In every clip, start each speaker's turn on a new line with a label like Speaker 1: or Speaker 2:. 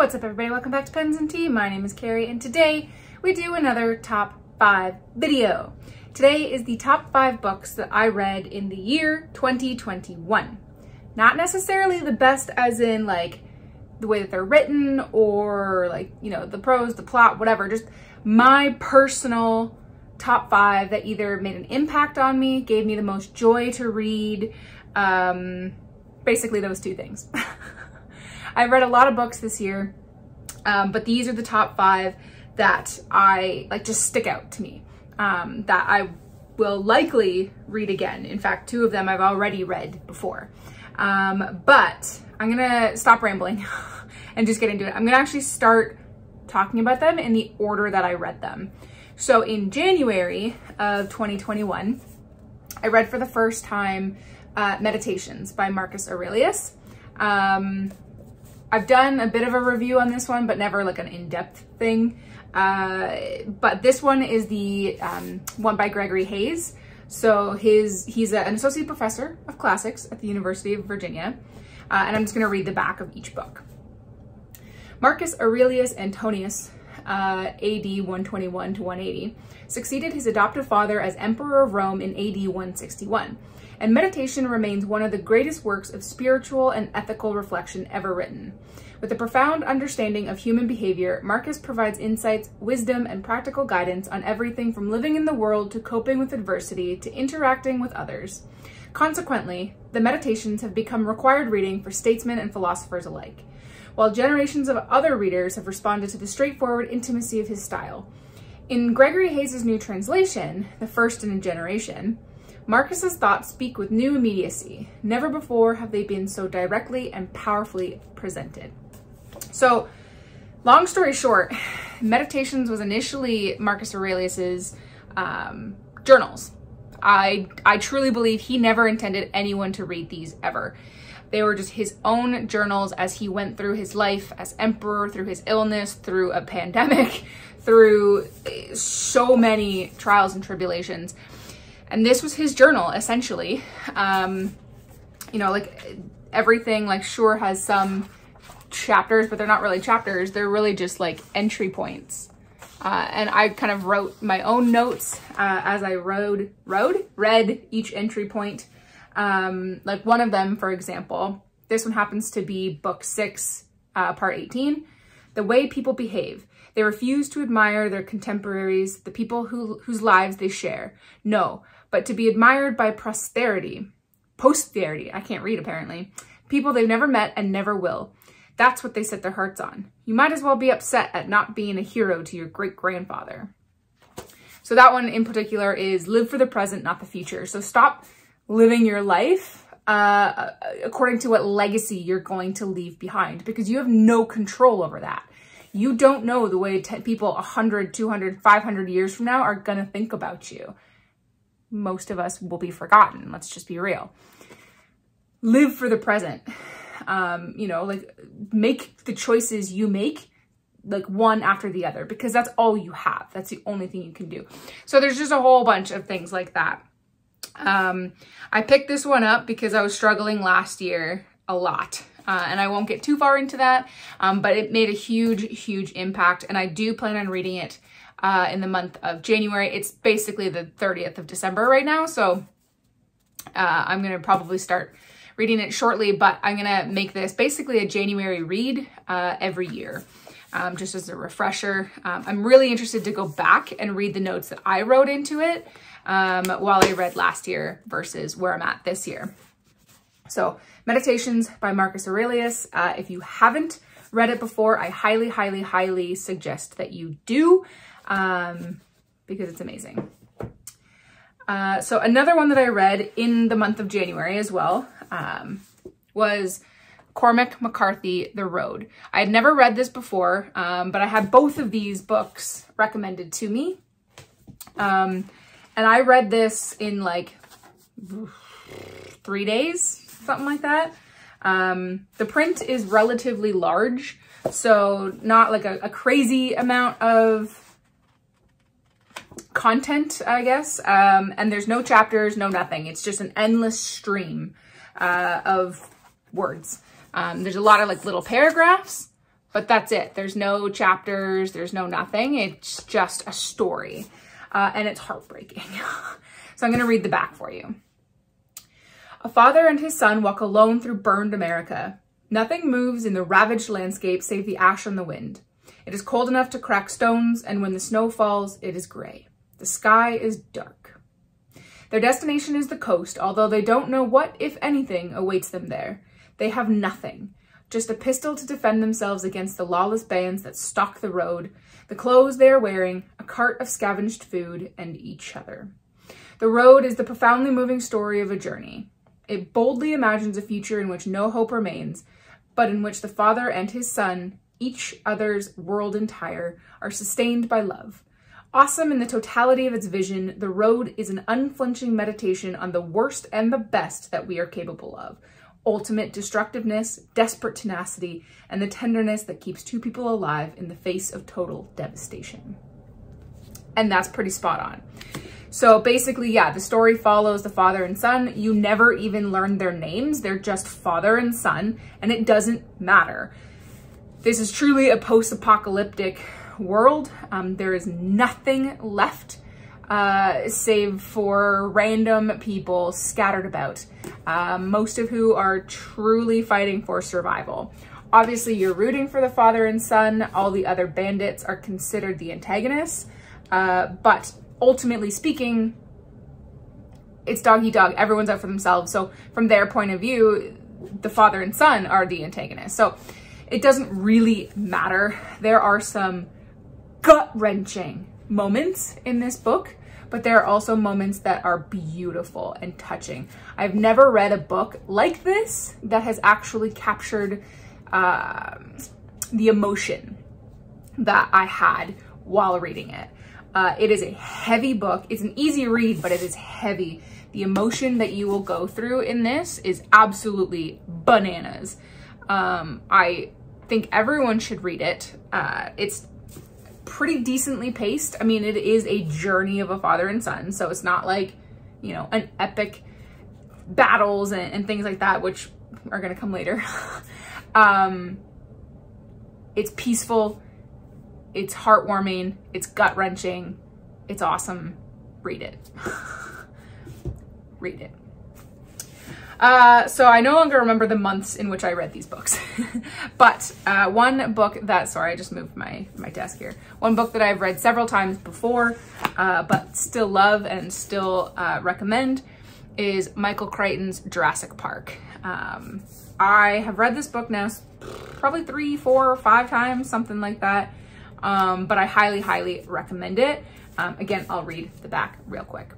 Speaker 1: What's up everybody? Welcome back to Pens and Tea. My name is Carrie and today we do another top 5 video. Today is the top 5 books that I read in the year 2021. Not necessarily the best as in like the way that they're written or like, you know, the prose, the plot, whatever. Just my personal top 5 that either made an impact on me, gave me the most joy to read, basically those two things. I've read a lot of books this year, but these are the top 5 that I like just stick out to me, that I will likely read again. In fact, 2 of them I've already read before. But I'm gonna stop rambling and just get into it. I'm gonna actually start talking about them in the order that I read them. So in January of 2021, I read for the first time Meditations by Marcus Aurelius. I've done a bit of a review on this one, but never like an in-depth thing. But this one is the one by Gregory Hayes. So he's an associate professor of classics at the University of Virginia. And I'm just gonna read the back of each book. Marcus Aurelius Antonius, AD 121 to 180, succeeded his adoptive father as Emperor of Rome in AD 161. And Meditation remains one of the greatest works of spiritual and ethical reflection ever written. With a profound understanding of human behavior, Marcus provides insights, wisdom, and practical guidance on everything from living in the world to coping with adversity to interacting with others. Consequently, the Meditations have become required reading for statesmen and philosophers alike, while generations of other readers have responded to the straightforward intimacy of his style. In Gregory Hayes' new translation, The First in a Generation, Marcus's thoughts speak with new immediacy. Never before have they been so directly and powerfully presented. So, long story short, Meditations was initially Marcus Aurelius's journals. I truly believe he never intended anyone to read these ever. They were just his own journals as he went through his life as emperor, through his illness, through a pandemic, through so many trials and tribulations. And this was his journal, essentially. You know, like everything, like sure has some chapters, but they're not really chapters. They're really just like entry points. And I kind of wrote my own notes as I read each entry point. Like one of them, for example, this one happens to be book 6, part 18, The Way People Behave. They refuse to admire their contemporaries, the people whose lives they share. No, but to be admired by posterity, I can't read apparently, people they've never met and never will. That's what they set their hearts on. You might as well be upset at not being a hero to your great-grandfather. So that one in particular is live for the present, not the future. So stop living your life according to what legacy you're going to leave behind, because you have no control over that. You don't know the way people 100, 200, 500 years from now are going to think about you. Most of us will be forgotten. Let's just be real. Live for the present. You know, like make the choices you make like one after the other, because that's all you have. That's the only thing you can do. So there's just a whole bunch of things like that. I picked this one up because I was struggling last year a lot. And I won't get too far into that, but it made a huge impact. And I do plan on reading it in the month of January. It's basically the 30th of December right now. So I'm going to probably start reading it shortly, but I'm going to make this basically a January read every year, just as a refresher. I'm really interested to go back and read the notes that I wrote into it while I read last year versus where I'm at this year. So Meditations by Marcus Aurelius. If you haven't read it before, I highly suggest that you do, because it's amazing. So another one that I read in the month of January as well was Cormac McCarthy, The Road. I had never read this before, but I had both of these books recommended to me. And I read this in like 3 days, something like that. The print is relatively large, so not like a crazy amount of content, I guess. And there's no chapters, no nothing. It's just an endless stream of words. There's a lot of like little paragraphs, but that's it. There's no chapters, there's no nothing. It's just a story, and it's heartbreaking. So I'm going to read the back for you. A father and his son walk alone through burned America. Nothing moves in the ravaged landscape save the ash on the wind. It is cold enough to crack stones, and when the snow falls, it is gray. The sky is dark. Their destination is the coast, although they don't know what, if anything, awaits them there. They have nothing. Just a pistol to defend themselves against the lawless bands that stalk the road, the clothes they are wearing, a cart of scavenged food, and each other. The road is the profoundly moving story of a journey. It boldly imagines a future in which no hope remains, but in which the father and his son, each other's world entire, are sustained by love. Awesome in the totality of its vision, the road is an unflinching meditation on the worst and the best that we are capable of. Ultimate destructiveness, desperate tenacity, and the tenderness that keeps two people alive in the face of total devastation. And that's pretty spot on. So basically, yeah, the story follows the father and son. You never even learn their names. They're just father and son, and it doesn't matter. This is truly a post-apocalyptic world. There is nothing left save for random people scattered about, most of who are truly fighting for survival. Obviously, you're rooting for the father and son. All the other bandits are considered the antagonists, but ultimately speaking, it's dog eat dog. Everyone's out for themselves. So from their point of view, the father and son are the antagonists. So it doesn't really matter. There are some gut-wrenching moments in this book, but there are also moments that are beautiful and touching. I've never read a book like this that has actually captured the emotion that I had while reading it. It is a heavy book. It's an easy read, but it is heavy. The emotion that you will go through in this is absolutely bananas. I think everyone should read it. It's pretty decently paced. I mean, it is a journey of a father and son, so it's not like, you know, an epic battles and things like that, which are gonna come later. It's peaceful. It's heartwarming, it's gut-wrenching, it's awesome. Read it. Read it. So I no longer remember the months in which I read these books, but one book that, sorry, I just moved my desk here. One book that I've read several times before, but still love and still recommend is Michael Crichton's Jurassic Park. I have read this book now probably 3, 4, 5 times, something like that. But I highly, highly recommend it. Again, I'll read the back real quick.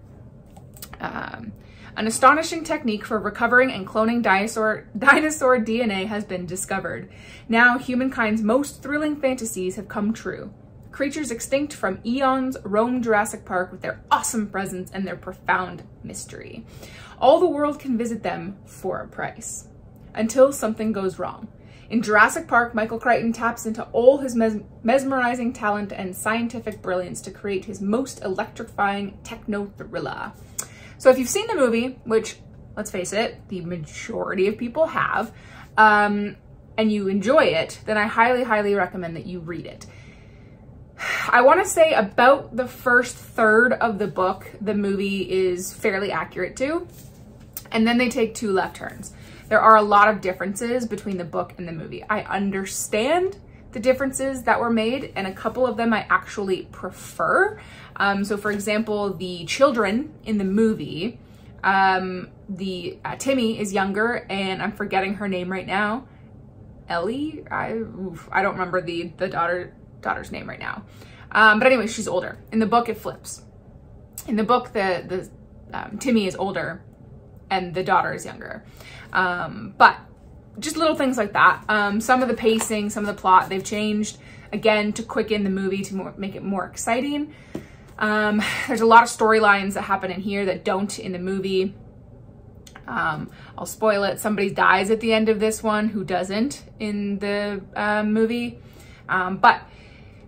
Speaker 1: An astonishing technique for recovering and cloning dinosaur DNA has been discovered. Now, humankind's most thrilling fantasies have come true. Creatures extinct from eons roam Jurassic Park with their awesome presence and their profound mystery. All the world can visit them for a price. Until something goes wrong. In Jurassic Park, Michael Crichton taps into all his mesmerizing talent and scientific brilliance to create his most electrifying techno-thriller. So if you've seen the movie, which, let's face it, the majority of people have, and you enjoy it, then I highly, highly recommend that you read it. I want to say about the first third of the book, the movie is fairly accurate to, and then they take 2 left turns. There are a lot of differences between the book and the movie. I understand the differences that were made, and a couple of them I actually prefer. So for example, the children in the movie, Timmy is younger, and I'm forgetting her name right now. Ellie? I don't remember the daughter's name right now. But anyway, she's older. In the book, it flips. In the book, Timmy is older and the daughter is younger. But just little things like that. Some of the pacing, some of the plot, they've changed again to quicken the movie to make it more exciting. There's a lot of storylines that happen in here that don't in the movie. I'll spoil it. Somebody dies at the end of this one who doesn't in the movie. But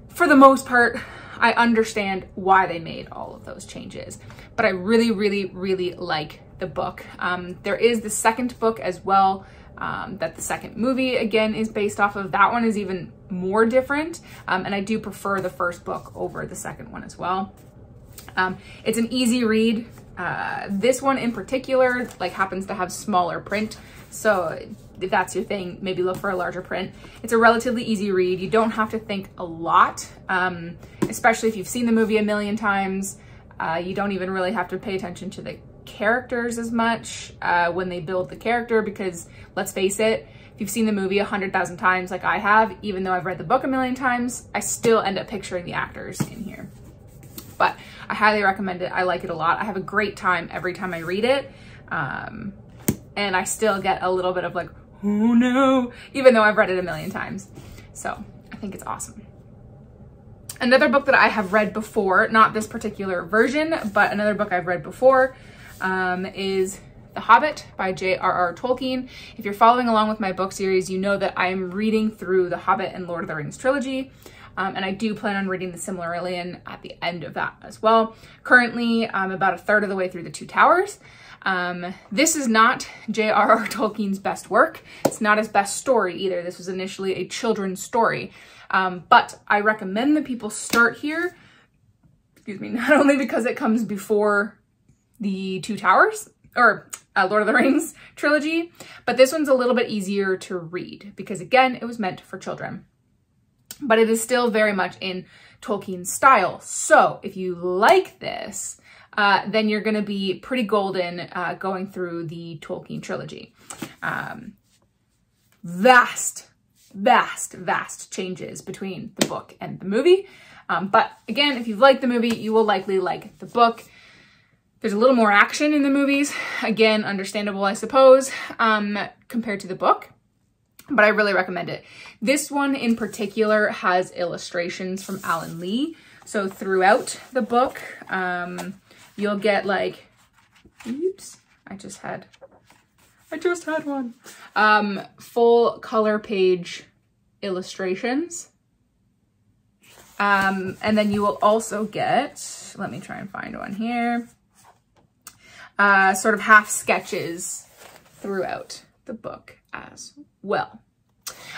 Speaker 1: for the most part, I understand why they made all of those changes. But I really, really, really like the book. There is the second book as well, that the second movie again is based off of. That one is even more different. And I do prefer the first book over the second one as well. It's an easy read. This one in particular, like, happens to have smaller print. So if that's your thing, maybe look for a larger print. It's a relatively easy read. You don't have to think a lot, especially if you've seen the movie a million times. You don't even really have to pay attention to the characters as much when they build the character, because let's face it, if you've seen the movie 100,000 times like I have, even though I've read the book a million times, I still end up picturing the actors in here. But I highly recommend it. I like it a lot. I have a great time every time I read it. And I still get a little bit of like, oh no, even though I've read it a million times. So I think it's awesome. Another book that I have read before, not this particular version, but another book I've read before is The Hobbit by J.R.R. Tolkien. If you're following along with my book series, you know that I'm reading through the Hobbit and Lord of the Rings trilogy. And I do plan on reading the Silmarillion at the end of that as well. Currently, I'm about a third of the way through the Two Towers. This is not J.R.R. Tolkien's best work. It's not his best story either. This was initially a children's story. But I recommend that people start here, excuse me, not only because it comes before the Two Towers, or Lord of the Rings trilogy, but this one's a little bit easier to read because, again, it was meant for children. But it is still very much in Tolkien's style. So if you like this, then you're going to be pretty golden going through the Tolkien trilogy. Vast changes between the book and the movie. But again, if you like the movie, you will likely like the book. There's a little more action in the movies. Again, understandable, I suppose, compared to the book. But I really recommend it. This one in particular has illustrations from Alan Lee. So throughout the book, you'll get like, oops, I just had one. Full color page illustrations. And then you will also get, let me try and find one here, sort of half sketches throughout the book as well.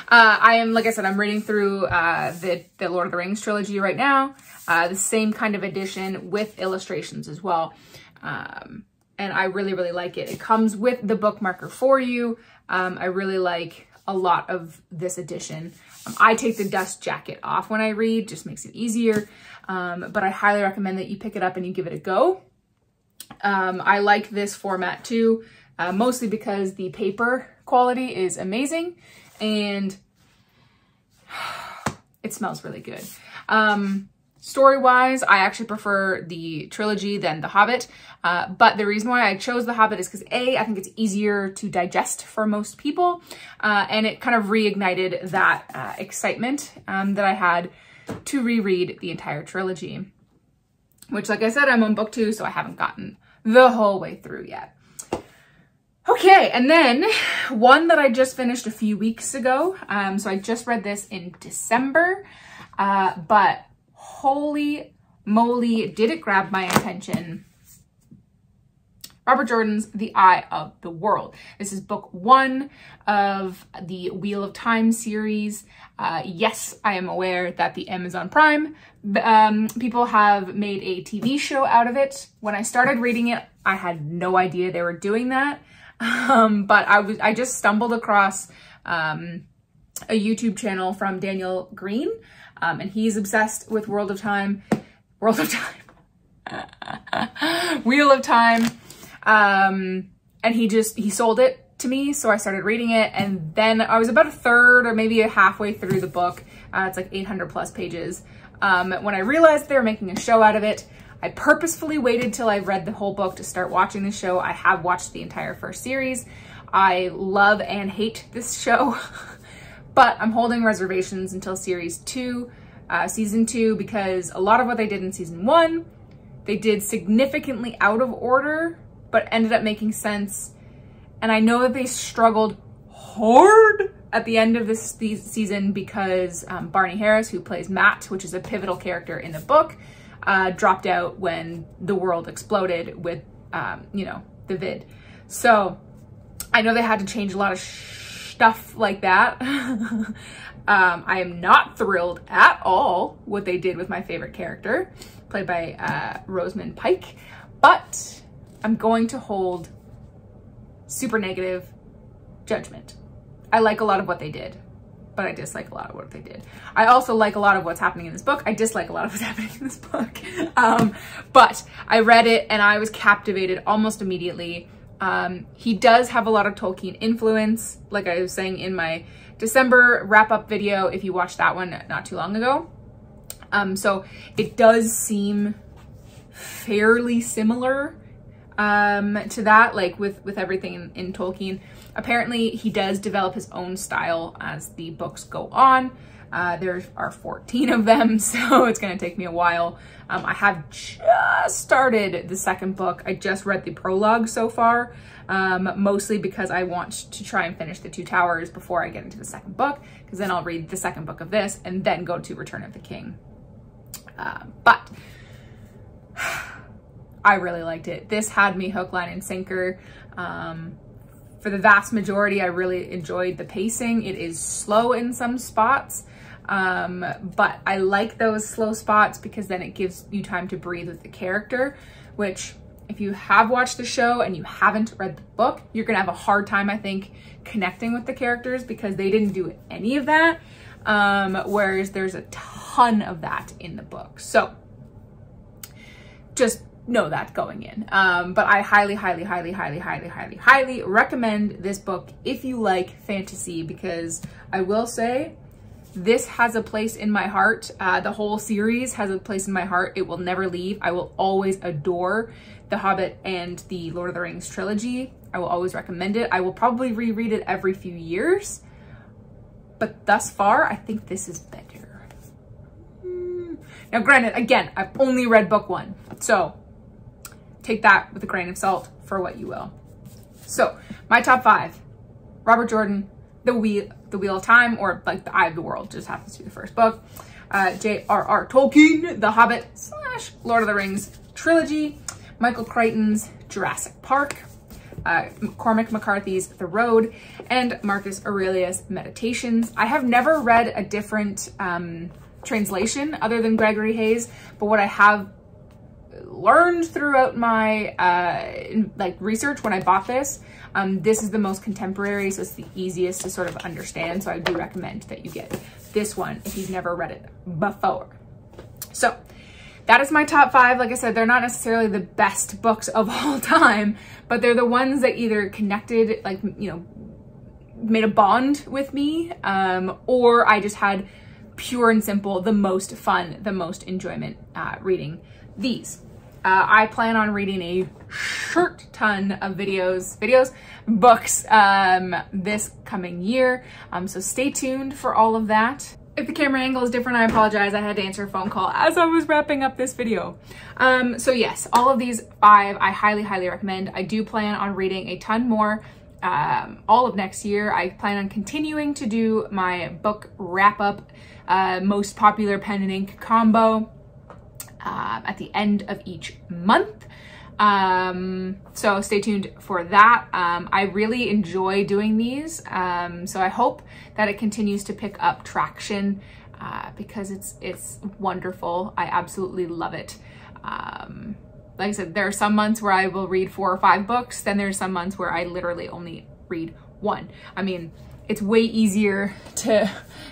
Speaker 1: I am, like I said, I'm reading through the Lord of the Rings trilogy right now, the same kind of edition with illustrations as well. And I really, really like it. It comes with the bookmarker for you. I really like a lot of this edition. I take the dust jacket off when I read, just makes it easier. But I highly recommend that you pick it up and you give it a go. I like this format too, mostly because the paper quality is amazing and it smells really good. Story-wise, I actually prefer the trilogy than The Hobbit, but the reason why I chose The Hobbit is because A, I think it's easier to digest for most people, and it kind of reignited that excitement that I had to reread the entire trilogy, which, like I said, I'm on book 2, so I haven't gotten the whole way through yet. Okay, and then one that I just finished a few weeks ago. So I just read this in December, but holy moly, did it grab my attention. Robert Jordan's The Eye of the World. This is book 1 of the Wheel of Time series. Yes, I am aware that the Amazon Prime people have made a TV show out of it. When I started reading it, I had no idea they were doing that. But I just stumbled across a YouTube channel from Daniel Green, and he's obsessed with Wheel of Time. And he sold it to me, so I started reading it, and then I was about a third or maybe halfway through the book. It's like 800 plus pages. When I realized they were making a show out of it, I purposefully waited till I read the whole book to start watching the show. I have watched the entire first series. I love and hate this show, but I'm holding reservations until season 2, because a lot of what they did in season 1, they did significantly out of order, but ended up making sense. And I know that they struggled hard at the end of this season because Barney Harris, who plays Matt, which is a pivotal character in the book, dropped out when the world exploded with, you know, the vid. So I know they had to change a lot of stuff like that. I am not thrilled at all what they did with my favorite character, played by Rosamund Pike, but I'm going to hold super negative judgment. I like a lot of what they did, but I dislike a lot of what they did. I also like a lot of what's happening in this book. I dislike a lot of what's happening in this book. But I read it and I was captivated almost immediately. He does have a lot of Tolkien influence, like I was saying in my December wrap-up video, if you watched that one not too long ago. So it does seem fairly similar to that, like with everything in Tolkien. Apparently he does develop his own style as the books go on. There are 14 of them, so it's going to take me a while. I have just started the second book. I just read the prologue so far, mostly because I want to try and finish the Two Towers before I get into the second book, because then I'll read the second book of this and then go to Return of the King. But I really liked it. This had me hook, line, and sinker. For the vast majority, I really enjoyed the pacing. It is slow in some spots, but I like those slow spots because then it gives you time to breathe with the character, which if you have watched the show and you haven't read the book, you're gonna have a hard time, I think, connecting with the characters because they didn't do any of that, whereas there's a ton of that in the book. So just know that going in. But I highly recommend this book if you like fantasy, because I will say this has a place in my heart. The whole series has a place in my heart. It will never leave. I will always adore The Hobbit and the Lord of the Rings trilogy. I will always recommend it. I will probably reread it every few years, but thus far, I think this is better. Now, granted, again, I've only read book one, so take that with a grain of salt for what you will. So my top 5, Robert Jordan, The Wheel of Time, or like The Eye of the World, just happens to be the first book. J.R.R. Tolkien, The Hobbit / Lord of the Rings trilogy. Michael Crichton's Jurassic Park. Cormac McCarthy's The Road, and Marcus Aurelius' Meditations. I have never read a different translation other than Gregory Hayes, but what I have learned throughout my research when I bought this, this is the most contemporary, so it's the easiest to sort of understand. So I do recommend that you get this one if you've never read it before. So that is my top 5. Like I said, they're not necessarily the best books of all time, but they're the ones that either connected, like, you know, made a bond with me, or I just had pure and simple the most fun, the most enjoyment reading these. I plan on reading a short ton of books this coming year, so stay tuned for all of that. If the camera angle is different, I apologize. I had to answer a phone call as I was wrapping up this video. So yes, all of these 5 I highly recommend. I do plan on reading a ton more all of next year. I plan on continuing to do my book wrap-up, most popular pen and ink combo at the end of each month. So stay tuned for that. I really enjoy doing these, so I hope that it continues to pick up traction because it's wonderful. I absolutely love it. Like I said, there are some months where I will read 4 or 5 books, then there's some months where I literally only read 1. I mean, it's way easier to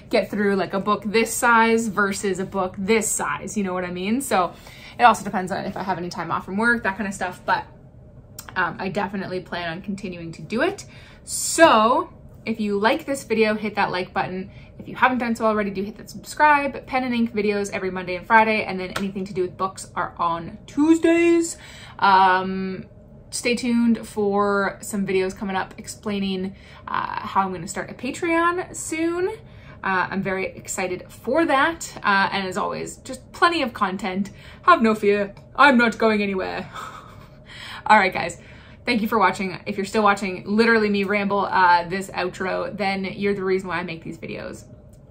Speaker 1: get through like a book this size versus a book this size, you know what I mean? So it also depends on if I have any time off from work, that kind of stuff, but I definitely plan on continuing to do it. So if you like this video, hit that like button. If you haven't done so already, do hit that subscribe. Pen and ink videos every Monday and Friday, and then anything to do with books are on Tuesdays. Stay tuned for some videos coming up explaining how I'm going to start a Patreon soon. I'm very excited for that. And as always, just plenty of content. Have no fear. I'm not going anywhere. All right, guys. Thank you for watching. If you're still watching literally me ramble this outro, then you're the reason why I make these videos.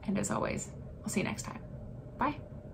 Speaker 1: And as always, I'll see you next time. Bye.